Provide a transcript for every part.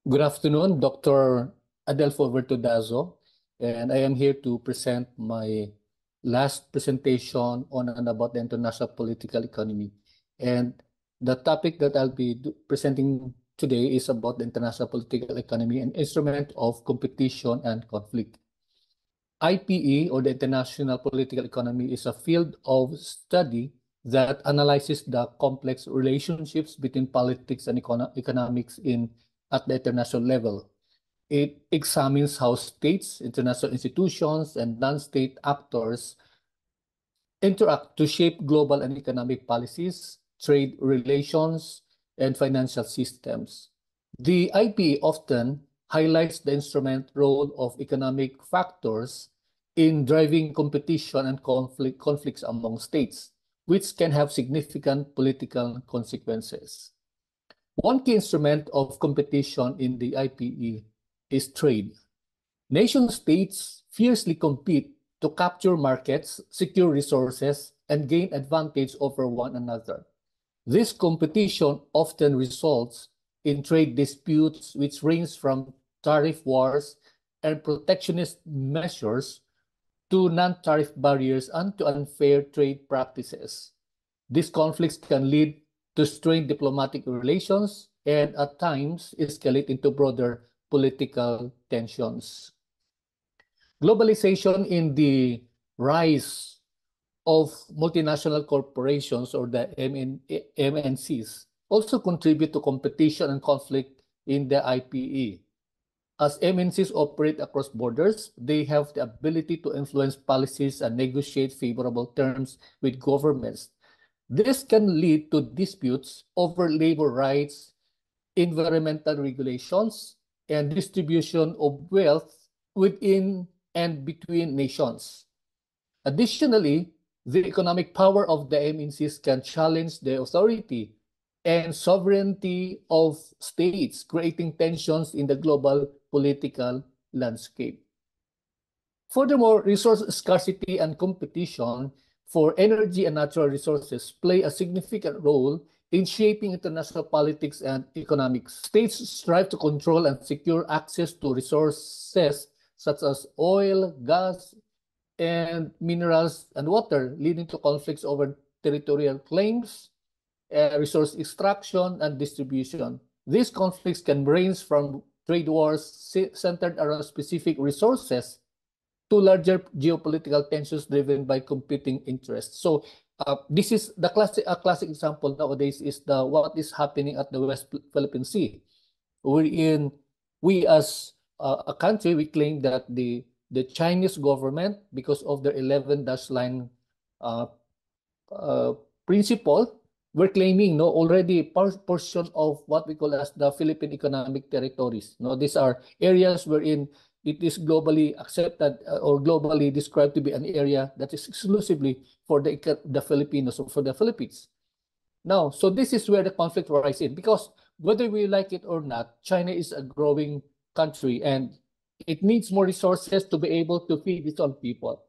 Good afternoon, Dr. Adelfo Vertudazo, and I am here to present my last presentation on and about the international political economy. And the topic that I'll be presenting today is about the international political economy, an instrument of competition and conflict. IPE, or the International Political Economy, is a field of study that analyzes the complex relationships between politics and economics at the international level. It examines how states, international institutions, and non-state actors interact to shape global and economic policies, trade relations, and financial systems. The IPE often highlights the instrument role of economic factors in driving competition and conflicts among states, which can have significant political consequences. One key instrument of competition in the IPE is trade. Nation-states fiercely compete to capture markets, secure resources, and gain advantage over one another. This competition often results in trade disputes which range from tariff wars and protectionist measures to non-tariff barriers and to unfair trade practices. These conflicts can lead to strained diplomatic relations and at times escalate into broader political tensions. Globalization in the rise of multinational corporations, or the MNCs, also contribute to competition and conflict in the IPE. As MNCs operate across borders, they have the ability to influence policies and negotiate favorable terms with governments. This can lead to disputes over labor rights, environmental regulations, and distribution of wealth within and between nations. Additionally, the economic power of the MNCs can challenge the authority and sovereignty of states, creating tensions in the global political landscape. Furthermore, resource scarcity and competition for energy and natural resources play a significant role in shaping international politics and economics. States strive to control and secure access to resources such as oil, gas, and minerals and water, leading to conflicts over territorial claims, resource extraction, and distribution. These conflicts can range from trade wars centered around specific resources to larger geopolitical tensions driven by competing interests. So this is the classic example nowadays is what is happening at the West Philippine Sea, wherein we as a country, we claim that the Chinese government, because of their 11 dash line principle, we're claiming already portion of what we call as the Philippine economic territories. These are areas wherein it is globally accepted or globally described to be an area that is exclusively for the Filipinos or for the Philippines. Now, so this is where the conflict arises in, because whether we like it or not, China is a growing country and it needs more resources to be able to feed its own people.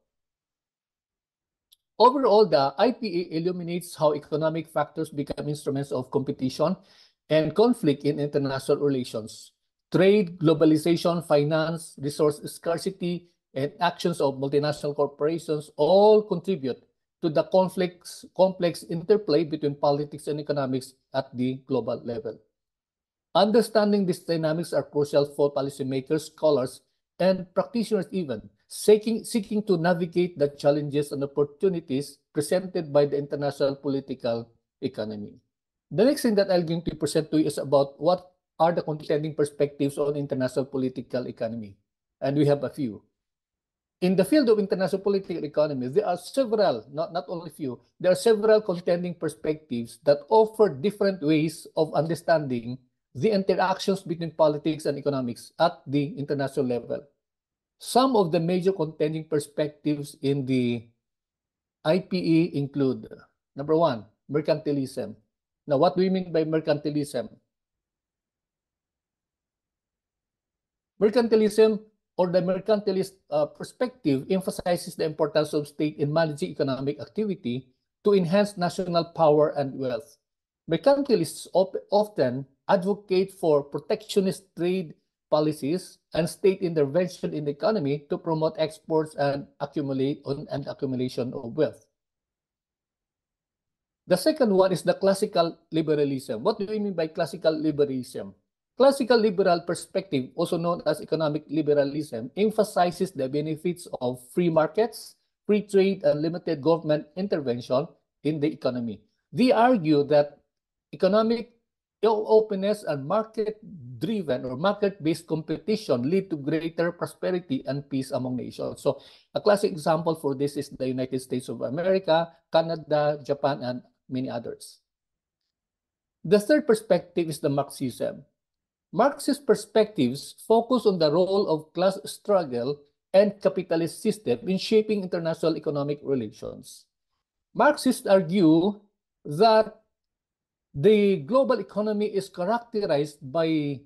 Overall, the IPA illuminates how economic factors become instruments of competition and conflict in international relations. Trade, globalization, finance, resource scarcity, and actions of multinational corporations all contribute to the complex interplay between politics and economics at the global level. Understanding these dynamics are crucial for policymakers, scholars, and practitioners even, seeking to navigate the challenges and opportunities presented by the international political economy. The next thing that I'm going to present to you is about what are the contending perspectives on international political economy. And we have a few. In the field of international political economy, there are several, not only few, there are several contending perspectives that offer different ways of understanding the interactions between politics and economics at the international level. Some of the major contending perspectives in the IPE include, number one, mercantilism. Now, what do we mean by mercantilism? Mercantilism, or the mercantilist perspective, emphasizes the importance of state in managing economic activity to enhance national power and wealth. Mercantilists often advocate for protectionist trade policies and state intervention in the economy to promote exports and accumulation of wealth. The second one is the classical liberalism. What do we mean by classical liberalism? Classical liberal perspective, also known as economic liberalism, emphasizes the benefits of free markets, free trade, and limited government intervention in the economy. They argue that economic openness and market-driven or market-based competition lead to greater prosperity and peace among nations. So a classic example for this is the United States of America, Canada, Japan, and many others. The third perspective is the Marxism. Marxist perspectives focus on the role of class struggle and capitalist system in shaping international economic relations. Marxists argue that the global economy is characterized by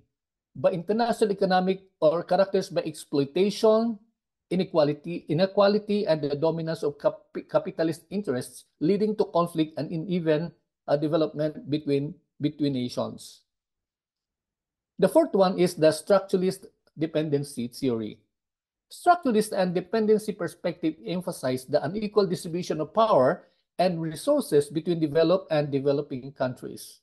international economic or characterized by exploitation, inequality, and the dominance of capitalist interests, leading to conflict and uneven development between nations. The fourth one is the structuralist dependency theory. Structuralist and dependency perspective emphasize the unequal distribution of power and resources between developed and developing countries.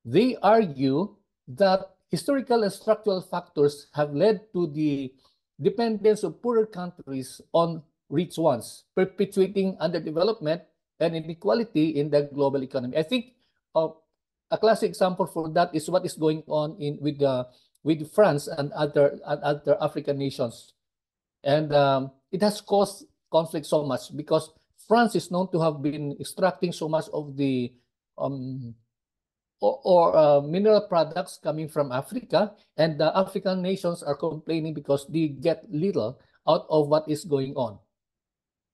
They argue that historical and structural factors have led to the dependence of poorer countries on rich ones, perpetuating underdevelopment and inequality in the global economy. I think a classic example for that is what is going on with France and other African nations, and it has caused conflict so much because France is known to have been extracting so much of the mineral products coming from Africa, and the African nations are complaining because they get little out of what is going on.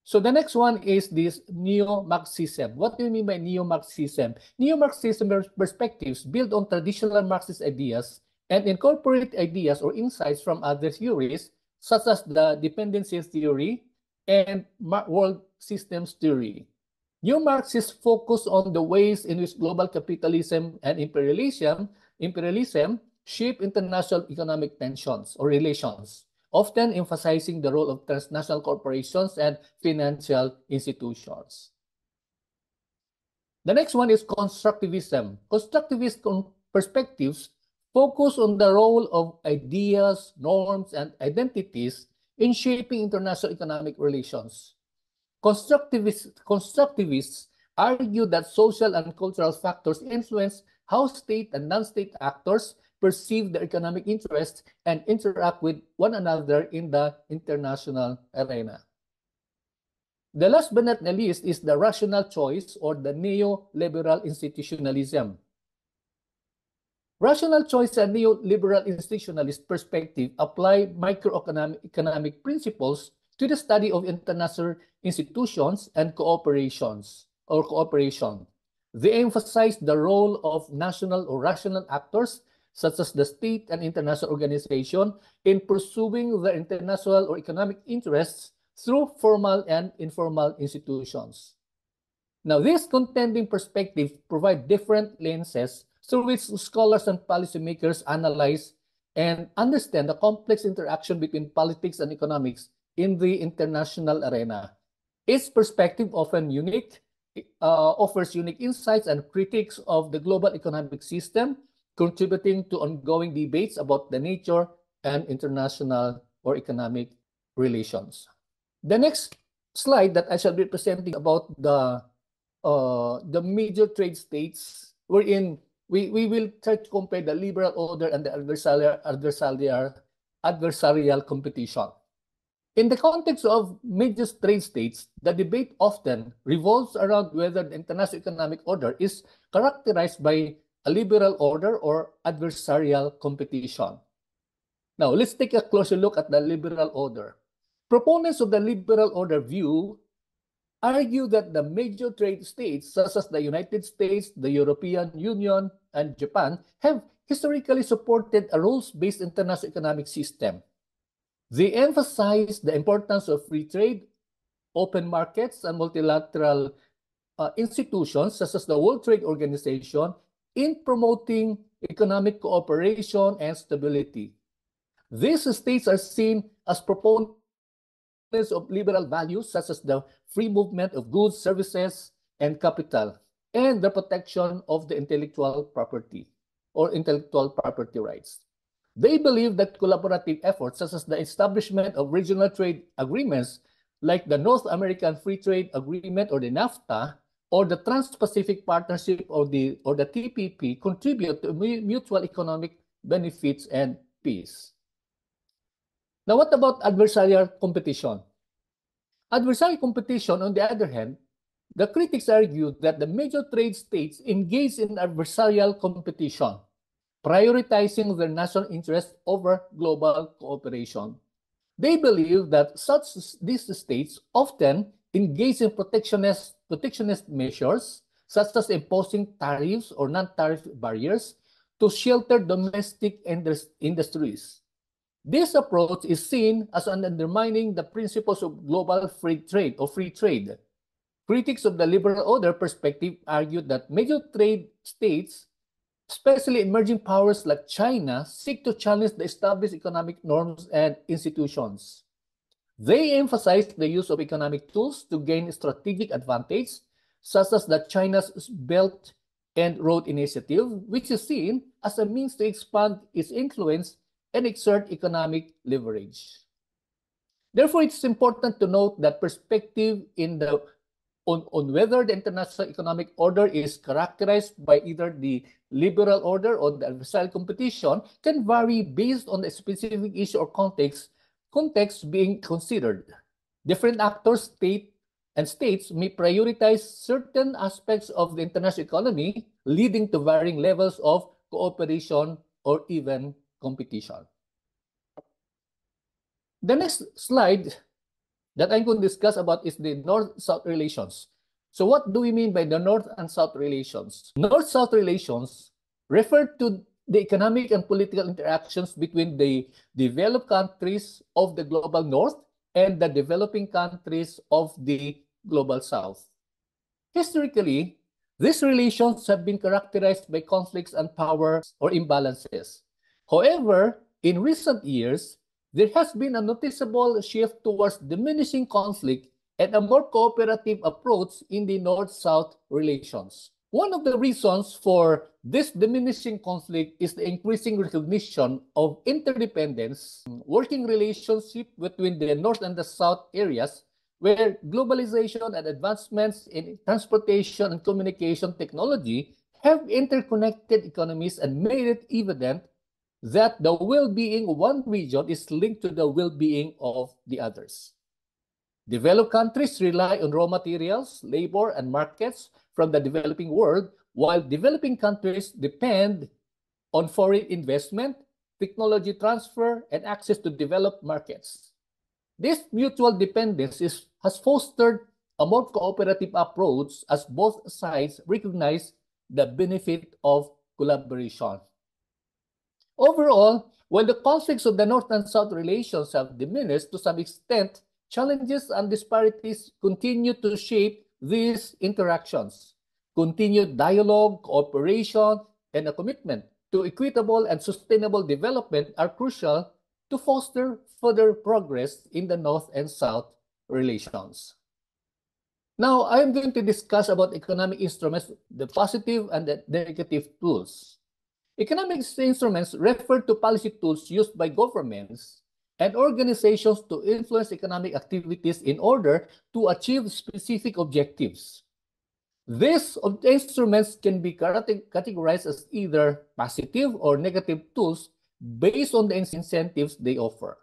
So the next one is this neo-Marxism. What do you mean by neo-Marxism? Neo-Marxism perspectives build on traditional Marxist ideas and incorporate ideas or insights from other theories, such as the dependency theory and world systems theory. New Marxists focus on the ways in which global capitalism and imperialism shape international economic tensions or relations, often emphasizing the role of transnational corporations and financial institutions. The next one is constructivism. Constructivist perspectives focus on the role of ideas, norms, and identities in shaping international economic relations. Constructivists argue that social and cultural factors influence how state and non-state actors perceive their economic interests and interact with one another in the international arena. The last but not the least is the rational choice or the neoliberal institutionalism. Rational choice and neoliberal institutionalist perspective apply microeconomic principles to the study of international institutions and cooperation. They emphasize the role of national or rational actors, such as the state and international organization, in pursuing their international or economic interests through formal and informal institutions. Now, these contending perspectives provide different lenses through which scholars and policymakers analyze and understand the complex interaction between politics and economics in the international arena. Its perspective offers unique insights and critiques of the global economic system, contributing to ongoing debates about the nature and international or economic relations. The next slide that I shall be presenting about the major trade states, wherein we will try to compare the liberal order and the adversarial competition. In the context of major trade states, the debate often revolves around whether the international economic order is characterized by a liberal order or adversarial competition. Now, let's take a closer look at the liberal order. Proponents of the liberal order view argue that the major trade states, such as the United States, the European Union, and Japan, have historically supported a rules-based international economic system. They emphasize the importance of free trade, open markets, and multilateral institutions, such as the World Trade Organization, in promoting economic cooperation, and stability. These states are seen as proponents of liberal values such as the free movement of goods, services, and capital, and the protection of the intellectual property or intellectual property rights. They believe that collaborative efforts such as the establishment of regional trade agreements like the North American Free Trade Agreement or the NAFTA or the Trans-Pacific Partnership or the TPP contribute to mutual economic benefits and peace. Now, what about adversarial competition? Adversarial competition, on the other hand, the critics argue that the major trade states engage in adversarial competition, prioritizing their national interests over global cooperation. They believe that these states often engage in protectionist measures, such as imposing tariffs or non-tariff barriers to shelter domestic industries. This approach is seen as undermining the principles of global free trade or free trade. Critics of the liberal order perspective argue that major trade states, especially emerging powers like China, seek to challenge the established economic norms and institutions. They emphasize the use of economic tools to gain strategic advantage, such as the China's Belt and Road Initiative, which is seen as a means to expand its influence and exert economic leverage. Therefore, it's important to note that perspective on whether the international economic order is characterized by either the liberal order or the adversarial competition can vary based on the specific issue or context being considered. Different actors, states may prioritize certain aspects of the international economy, leading to varying levels of cooperation or even competition. The next slide that I'm going to discuss about is the North-South relations. So what do we mean by the North and South relations? North-South relations refer to the economic and political interactions between the developed countries of the global North and the developing countries of the global South. Historically, these relations have been characterized by conflicts and power or imbalances. However, in recent years, there has been a noticeable shift towards diminishing conflict and a more cooperative approach in the North-South relations. One of the reasons for this diminishing conflict is the increasing recognition of interdependence, working relationship between the North and the South areas, where globalization and advancements in transportation and communication technology have interconnected economies and made it evident that the well-being of one region is linked to the well-being of the others. Developed countries rely on raw materials, labor, and markets from the developing world, while developing countries depend on foreign investment, technology transfer, and access to developed markets. This mutual dependence has fostered a more cooperative approach as both sides recognize the benefit of collaboration. Overall, while the conflicts of the North and South relations have diminished to some extent, challenges and disparities continue to shape these interactions. Continued dialogue, cooperation, and a commitment to equitable and sustainable development are crucial to foster further progress in the North and South relations. Now, I am going to discuss about economic instruments, the positive and the negative tools. Economic instruments refer to policy tools used by governments and organizations to influence economic activities in order to achieve specific objectives. These instruments can be categorized as either positive or negative tools based on the incentives they offer.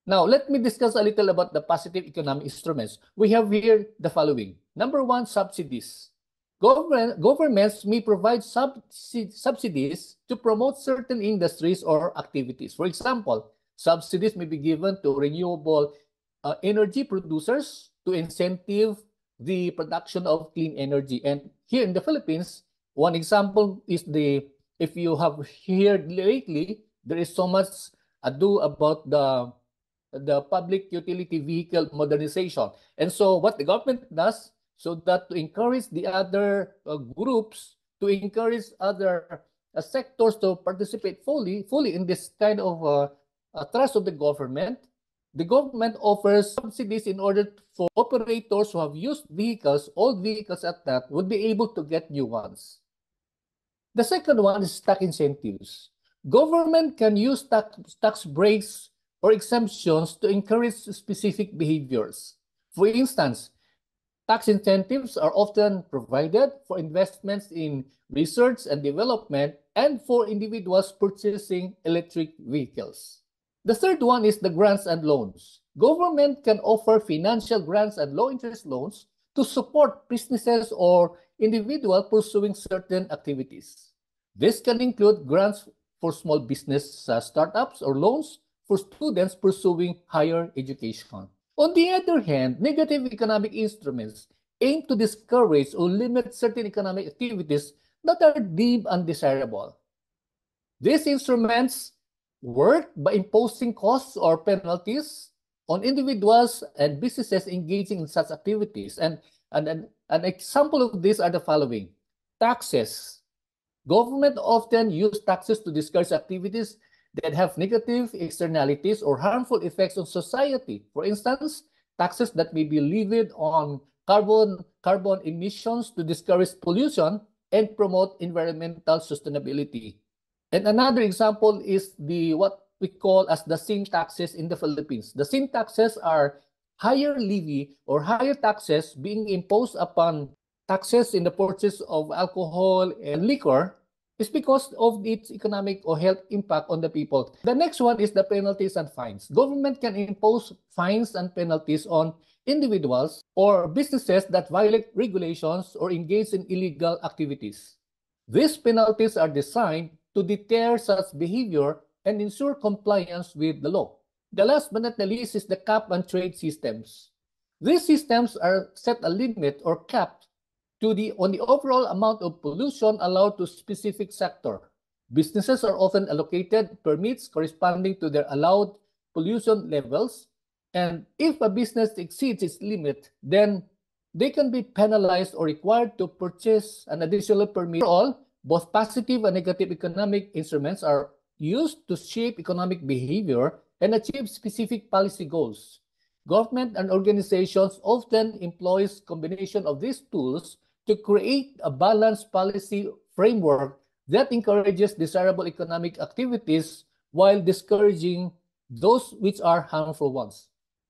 Now, let me discuss a little about the positive economic instruments. We have here the following. Number one, subsidies. Governments may provide subsidies to promote certain industries or activities. For example, subsidies may be given to renewable energy producers to incentive the production of clean energy. And here in the Philippines, one example is if you have heard lately, there is so much ado about the public utility vehicle modernization. And so what the government does, so that to encourage the other groups, to encourage other sectors to participate fully in this kind of trust of the government offers subsidies in order for operators who have used vehicles, old vehicles at that, would be able to get new ones. The second one is tax incentives. Government can use tax breaks or exemptions to encourage specific behaviors. For instance, tax incentives are often provided for investments in research and development and for individuals purchasing electric vehicles. The third one is the grants and loans. Government can offer financial grants and low-interest loans to support businesses or individuals pursuing certain activities. This can include grants for small business startups or loans for students pursuing higher education. On the other hand, negative economic instruments aim to discourage or limit certain economic activities that are deemed undesirable. These instruments work by imposing costs or penalties on individuals and businesses engaging in such activities. And an example of these are the following. Taxes. Government often use taxes to discourage activities that have negative externalities or harmful effects on society. For instance, taxes that may be levied on carbon emissions to discourage pollution and promote environmental sustainability. And another example is what we call as the sin taxes in the Philippines. The sin taxes are higher levy or higher taxes being imposed upon taxes in the purchase of alcohol and liquor is because of its economic or health impact on the people. The next one is the penalties and fines. Government can impose fines and penalties on individuals or businesses that violate regulations or engage in illegal activities. These penalties are designed to deter such behavior and ensure compliance with the law. The last but not the least is the cap and trade systems. These systems are set a limit or cap on the overall amount of pollution allowed to specific sector. Businesses are often allocated permits corresponding to their allowed pollution levels, and if a business exceeds its limit, then they can be penalized or required to purchase an additional permit. Overall, both positive and negative economic instruments are used to shape economic behavior and achieve specific policy goals. Government and organizations often employ a combination of these tools to create a balanced policy framework that encourages desirable economic activities while discouraging those which are harmful ones.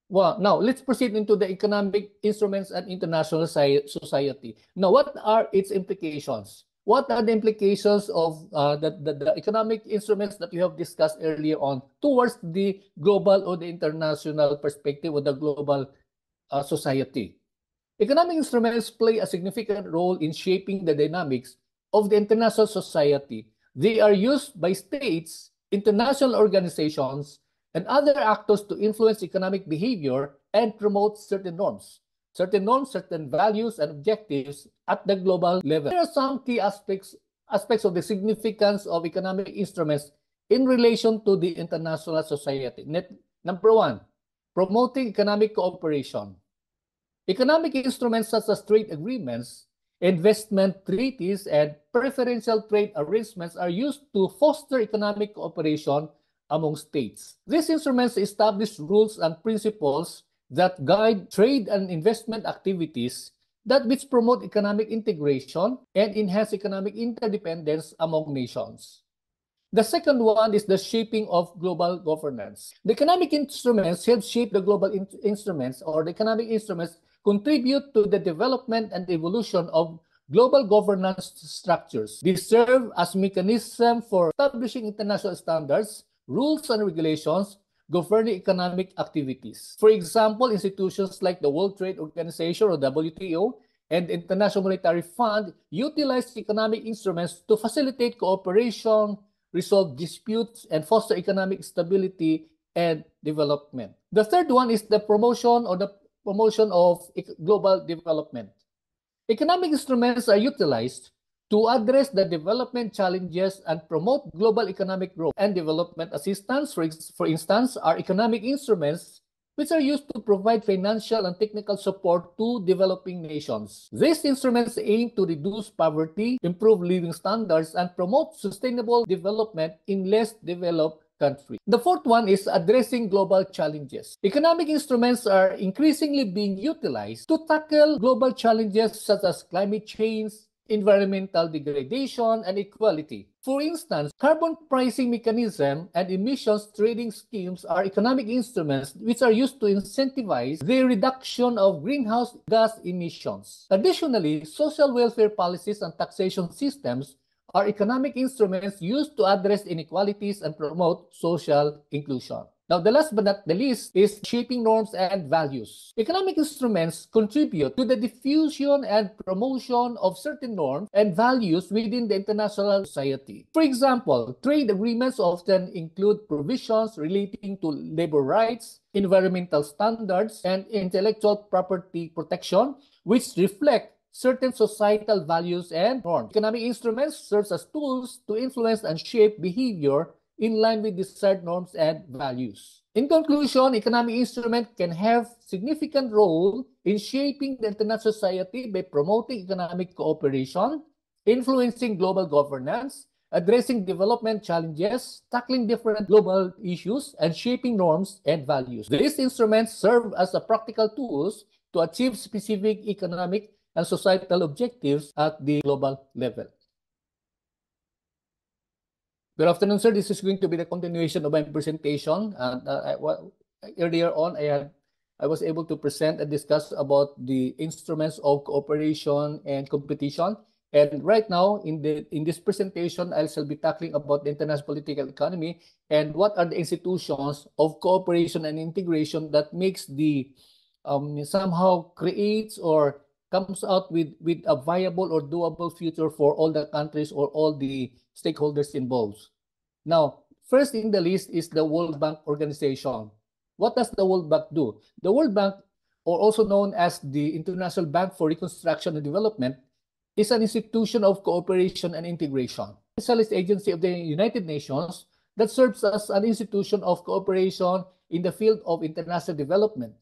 Well, now let's proceed into the economic instruments and international society. Now, what are its implications? What are the implications of the economic instruments that we have discussed earlier on towards the global or the international perspective of the global society? Economic instruments play a significant role in shaping the dynamics of the international society. They are used by states, international organizations, and other actors to influence economic behavior and promote certain norms, certain values and objectives at the global level. There are some key aspects of the significance of economic instruments in relation to the international society. Number one, promoting economic cooperation. Economic instruments such as trade agreements, investment treaties, and preferential trade arrangements are used to foster economic cooperation among states. These instruments establish rules and principles that guide trade and investment activities which promote economic integration and enhance economic interdependence among nations. The second one is the shaping of global governance. The economic instruments help shape the global instruments, or the economic instruments contribute to the development and evolution of global governance structures. They serve as mechanism for establishing international standards, rules and regulations governing economic activities. For example, institutions like the World Trade Organization or WTO and the International Monetary Fund utilize economic instruments to facilitate cooperation, resolve disputes, and foster economic stability and development. The third one is the promotion of global development. Economic instruments are utilized to address the development challenges and promote global economic growth and development assistance. For instance, are economic instruments which are used to provide financial and technical support to developing nations. These instruments aim to reduce poverty, improve living standards, and promote sustainable development in less developed countries. The fourth one is addressing global challenges. Economic instruments are increasingly being utilized to tackle global challenges such as climate change, environmental degradation, and equality. For instance, carbon pricing mechanism and emissions trading schemes are economic instruments which are used to incentivize the reduction of greenhouse gas emissions. Additionally, social welfare policies and taxation systems are economic instruments used to address inequalities and promote social inclusion. Now, the last but not the least is shaping norms and values. Economic instruments contribute to the diffusion and promotion of certain norms and values within the international society. For example, trade agreements often include provisions relating to labor rights, environmental standards, and intellectual property protection, which reflect certain societal values and norms. Economic instruments serve as tools to influence and shape behavior in line with desired norms and values. In conclusion, economic instruments can have significant role in shaping the international society by promoting economic cooperation, influencing global governance, addressing development challenges, tackling different global issues, and shaping norms and values. These instruments serve as a practical tools to achieve specific economic and societal objectives at the global level. Good afternoon, sir. This is going to be the continuation of my presentation. Earlier on, I was able to present and discuss about the instruments of cooperation and competition. And right now, in this presentation, I shall be tackling about the international political economy and what are the institutions of cooperation and integration that makes the somehow creates or comes out with a viable or doable future for all the countries or all the stakeholders involved. Now, first in the list is the World Bank Organization. What does the World Bank do? The World Bank, or also known as the International Bank for Reconstruction and Development, is an institution of cooperation and integration. A specialist agency of the United Nations that serves as an institution of cooperation in the field of international development.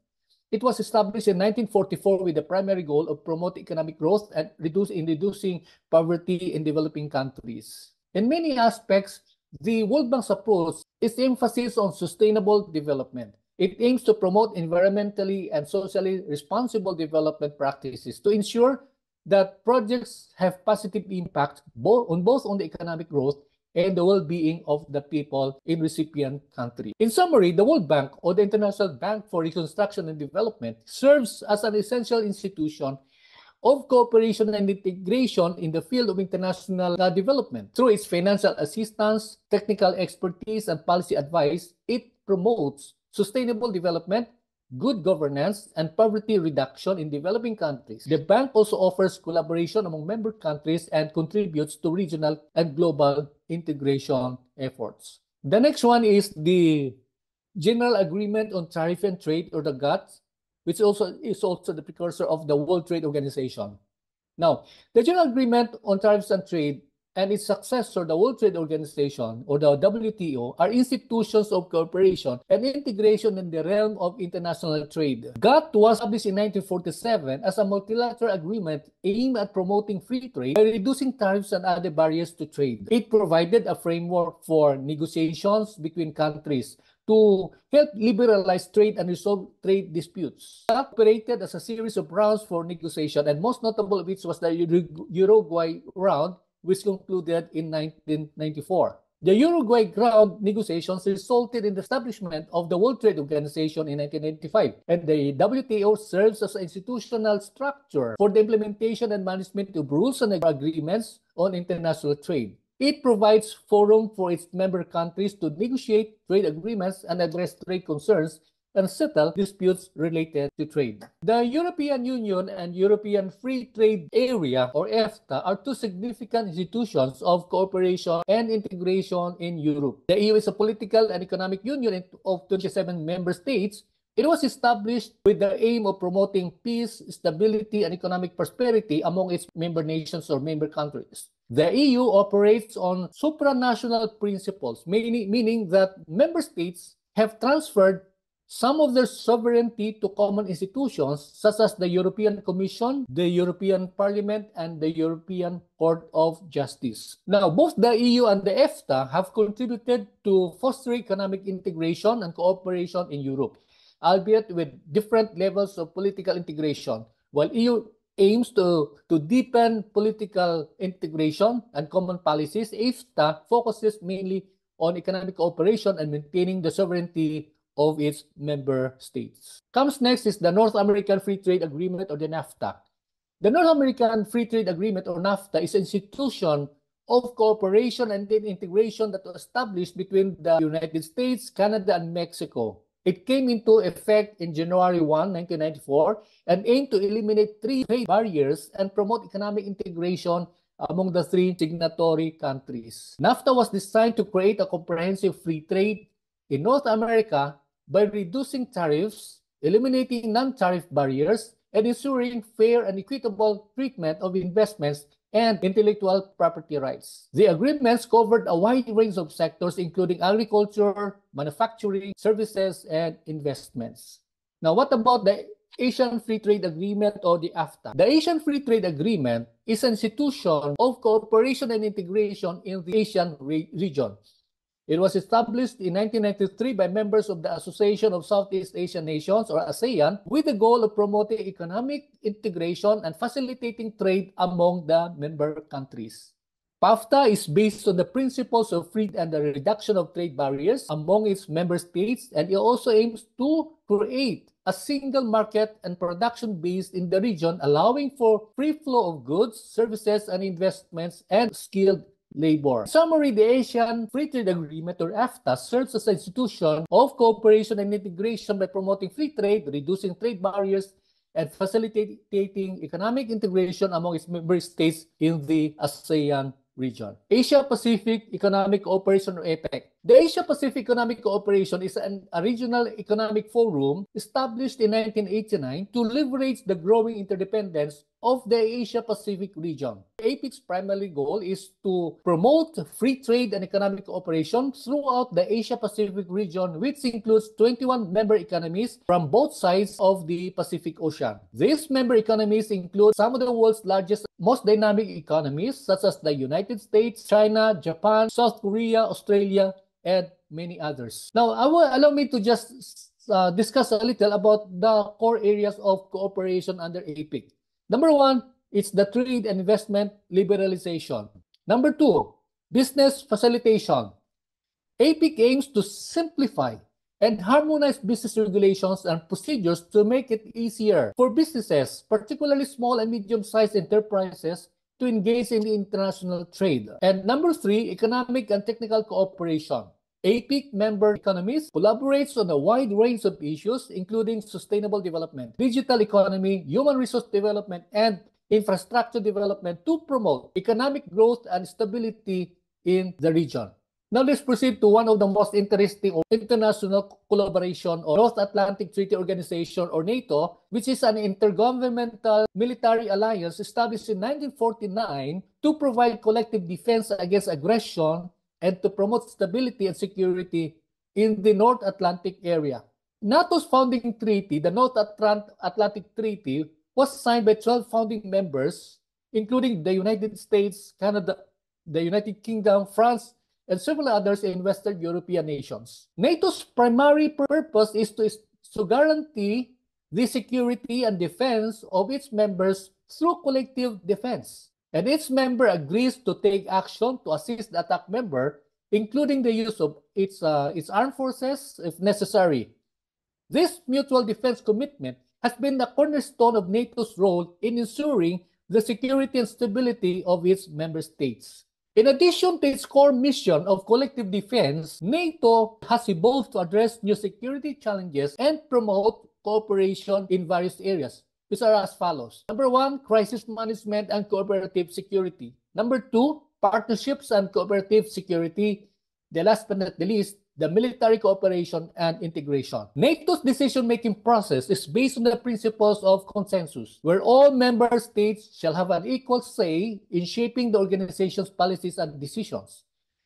It was established in 1944 with the primary goal of promoting economic growth and reducing poverty in developing countries. In many aspects, the World Bank's approach is emphasis on sustainable development. It aims to promote environmentally and socially responsible development practices to ensure that projects have positive impact both on the economic growth and the well-being of the people in recipient country. In summary, the World Bank, or the International Bank for Reconstruction and Development, serves as an essential institution of cooperation and integration in the field of international development. Through its financial assistance, technical expertise, and policy advice, it promotes sustainable development, good governance, and poverty reduction in developing countries. The bank also offers collaboration among member countries and contributes to regional and global integration efforts. The next one is the General Agreement on Tariff and Trade, or the GATT, which is also the precursor of the World Trade Organization. Now, the General Agreement on Tariffs and Trade and its successor, the World Trade Organization, or the WTO, are institutions of cooperation and integration in the realm of international trade. GATT was established in 1947 as a multilateral agreement aimed at promoting free trade by reducing tariffs and other barriers to trade. It provided a framework for negotiations between countries to help liberalize trade and resolve trade disputes. GATT operated as a series of rounds for negotiation, and most notable of which was the Uruguay round, which concluded in 1994. The Uruguay round negotiations resulted in the establishment of the World Trade Organization in 1995, and the WTO serves as an institutional structure for the implementation and management of rules and agreements on international trade. It provides forum for its member countries to negotiate trade agreements and address trade concerns and settle disputes related to trade. The European Union and European Free Trade Area, or EFTA, are two significant institutions of cooperation and integration in Europe. The EU is a political and economic union of 27 member states. It was established with the aim of promoting peace, stability, and economic prosperity among its member nations or member countries. The EU operates on supranational principles, meaning that member states have transferred some of their sovereignty to common institutions such as the European Commission, the European Parliament, and the European Court of Justice. Now, both the EU and the EFTA have contributed to fostering economic integration and cooperation in Europe, albeit with different levels of political integration. While EU aims to deepen political integration and common policies, EFTA focuses mainly on economic cooperation and maintaining the sovereignty of its member states. Comes next is the North American Free Trade Agreement, or the NAFTA. The North American Free Trade Agreement, or NAFTA, is an institution of cooperation and integration that was established between the United States, Canada, and Mexico. It came into effect in January 1, 1994, and aimed to eliminate three trade barriers and promote economic integration among the three signatory countries. NAFTA was designed to create a comprehensive free trade in North America by reducing tariffs, eliminating non-tariff barriers, and ensuring fair and equitable treatment of investments and intellectual property rights. The agreements covered a wide range of sectors, including agriculture, manufacturing, services, and investments. Now, what about the Asian Free Trade Agreement, or the AFTA? The Asian Free Trade Agreement is an institution of cooperation and integration in the Asian region. It was established in 1993 by members of the Association of Southeast Asian Nations, or ASEAN, with the goal of promoting economic integration and facilitating trade among the member countries. PAFTA is based on the principles of free and the reduction of trade barriers among its member states, and it also aims to create a single market and production base in the region, allowing for free flow of goods, services, and investments, and skilled labor. In summary, the Asian Free Trade Agreement, or AFTA, serves as an institution of cooperation and integration by promoting free trade, reducing trade barriers, and facilitating economic integration among its member states in the ASEAN region. Asia-Pacific Economic Cooperation, or APEC. The Asia-Pacific Economic Cooperation is a regional economic forum established in 1989 to leverage the growing interdependence of the Asia-Pacific region. APEC's primary goal is to promote free trade and economic cooperation throughout the Asia-Pacific region, which includes 21 member economies from both sides of the Pacific Ocean. These member economies include some of the world's largest, most dynamic economies, such as the United States, China, Japan, South Korea, Australia, and many others. Now, allow me to just discuss a little about the core areas of cooperation under APEC. Number one, it's the trade and investment liberalization. Number two, business facilitation. APEC aims to simplify and harmonize business regulations and procedures to make it easier for businesses, particularly small and medium-sized enterprises, to engage in international trade. And number three, economic and technical cooperation. APEC member economies collaborates on a wide range of issues, including sustainable development, digital economy, human resource development, and infrastructure development to promote economic growth and stability in the region. Now let's proceed to one of the most interesting international collaboration, or North Atlantic Treaty Organization, or NATO, which is an intergovernmental military alliance established in 1949 to provide collective defense against aggression and to promote stability and security in the North Atlantic area. NATO's founding treaty, the North Atlantic Treaty, was signed by 12 founding members, including the United States, Canada, the United Kingdom, France, and several others in Western European nations. NATO's primary purpose is to guarantee the security and defense of its members through collective defense. And each member agrees to take action to assist the attacked member, including the use of its armed forces if necessary. This mutual defense commitment has been the cornerstone of NATO's role in ensuring the security and stability of its member states. In addition to its core mission of collective defense, NATO has evolved to address new security challenges and promote cooperation in various areas, which are as follows. Number one, crisis management and cooperative security. Number two, partnerships and cooperative security. The last but not the least, the military cooperation and integration. NATO's decision-making process is based on the principles of consensus, where all member states shall have an equal say in shaping the organization's policies and decisions.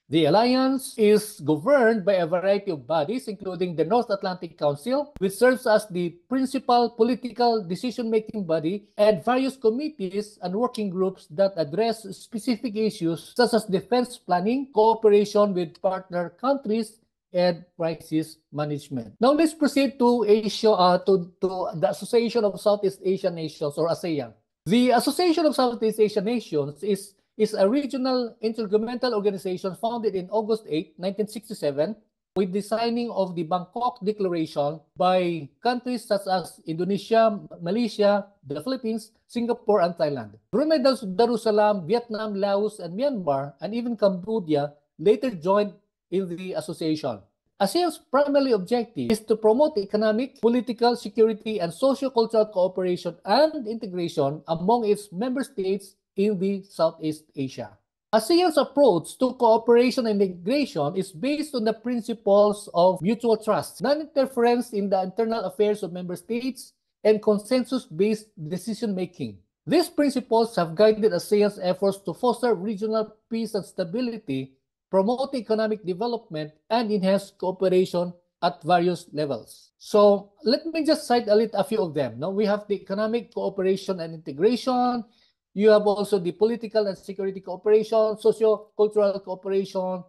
The alliance is governed by a variety of bodies, including the North Atlantic Council, which serves as the principal political decision-making body, and various committees and working groups that address specific issues such as defense planning, cooperation with partner countries, and crisis management. Now let's proceed to Asia, to the Association of Southeast Asian Nations, or ASEAN. The Association of Southeast Asian Nations is a regional intergovernmental organization founded in August 8, 1967, with the signing of the Bangkok Declaration by countries such as Indonesia, Malaysia, the Philippines, Singapore, and Thailand. Brunei Darussalam, Vietnam, Laos, and Myanmar, and even Cambodia later joined in the association. ASEAN's primary objective is to promote economic, political, security, and socio-cultural cooperation and integration among its member states in the Southeast Asia. ASEAN's approach to cooperation and integration is based on the principles of mutual trust, non-interference in the internal affairs of member states, and consensus-based decision-making. These principles have guided ASEAN's efforts to foster regional peace and stability, promote economic development, and enhance cooperation at various levels. So let me just cite a few of them. Now we have the economic cooperation and integration. You have also the political and security cooperation, socio-cultural cooperation,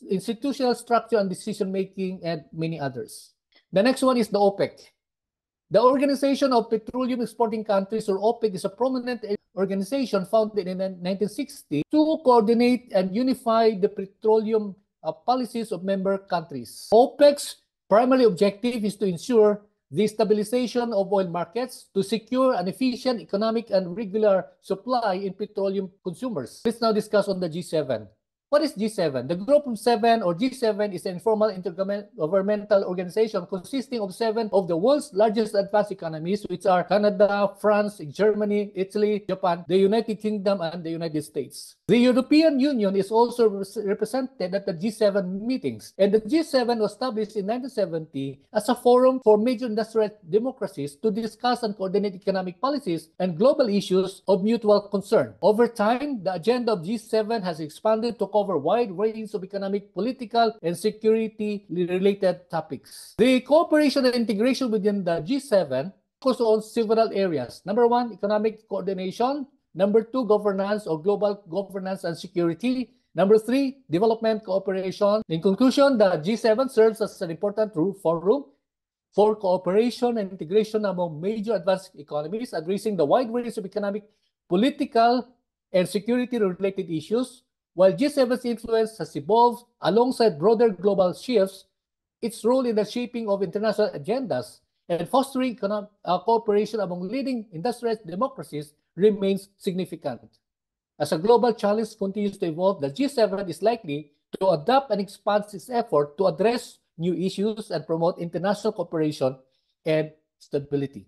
institutional structure and decision-making, and many others. The next one is the OPEC. The Organization of Petroleum Exporting Countries, or OPEC, is a prominent organization founded in 1960 to coordinate and unify the petroleum policies of member countries. OPEC's primary objective is to ensure the stabilization of oil markets to secure an efficient economic and regular supply in petroleum consumers. Let's now discuss on the G7. What is G7? The Group of Seven, or G7, is an informal intergovernmental organization consisting of 7 of the world's largest advanced economies, which are Canada, France, Germany, Italy, Japan, the United Kingdom, and the United States. The European Union is also represented at the G7 meetings, and the G7 was established in 1970 as a forum for major industrial democracies to discuss and coordinate economic policies and global issues of mutual concern. Over time, the agenda of G7 has expanded to cover a wide range of economic, political, and security-related topics. The cooperation and integration within the G7 focus on several areas. Number 1, economic coordination. Number 2, governance, or global governance and security. Number 3, development cooperation. In conclusion, the G7 serves as an important forum for cooperation and integration among major advanced economies, addressing the wide range of economic, political, and security-related issues. While G7's influence has evolved alongside broader global shifts, its role in the shaping of international agendas and fostering cooperation among leading industrialized democracies remains significant. As a global challenge continues to evolve, the G7 is likely to adapt and expand its effort to address new issues and promote international cooperation and stability.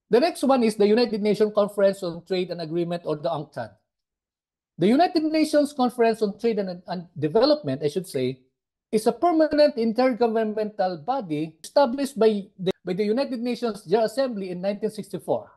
The next one is the United Nations Conference on Trade and Agreement, or the UNCTAD. The United Nations Conference on Trade and Development, I should say, is a permanent intergovernmental body established by the United Nations General Assembly in 1964.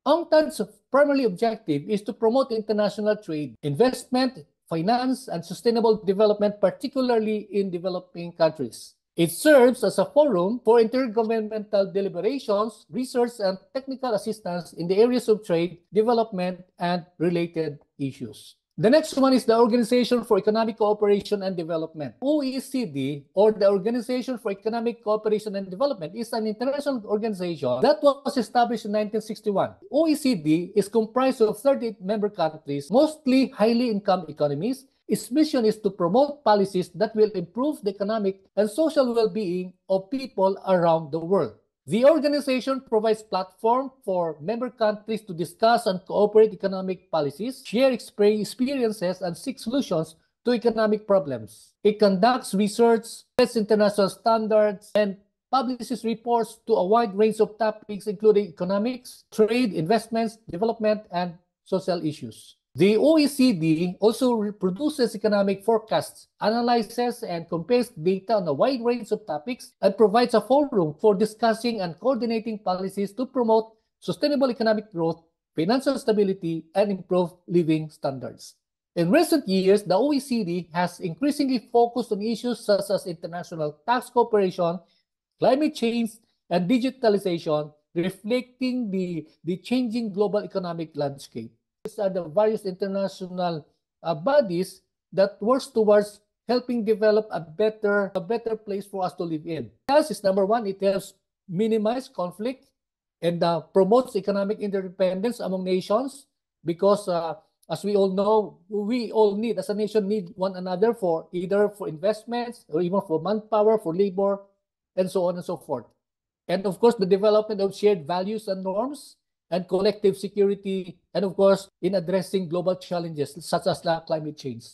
UNCTAD's primary objective is to promote international trade, investment, finance, and sustainable development, particularly in developing countries. It serves as a forum for intergovernmental deliberations, research, and technical assistance in the areas of trade, development, and related issues. The next one is the Organization for Economic Cooperation and Development. OECD, or the Organization for Economic Cooperation and Development, is an international organization that was established in 1961. OECD is comprised of 38 member countries, mostly highly income economies. Its mission is to promote policies that will improve the economic and social well-being of people around the world. The organization provides platform for member countries to discuss and cooperate economic policies, share experiences, and seek solutions to economic problems. It conducts research, sets international standards, and publishes reports to a wide range of topics, including economics, trade, investments, development, and social issues. The OECD also produces economic forecasts, analyzes and compares data on a wide range of topics, and provides a forum for discussing and coordinating policies to promote sustainable economic growth, financial stability, and improve living standards. In recent years, the OECD has increasingly focused on issues such as international tax cooperation, climate change, and digitalization, reflecting the changing global economic landscape. These are the various international bodies that works towards helping develop a better place for us to live in. Else is number one, it helps minimize conflict and promotes economic interdependence among nations because as we all know, we all need, as a nation, need one another for either for investments or even for manpower, for labor, and so on and so forth. And of course, the development of shared values and norms and collective security, and of course, in addressing global challenges such as climate change.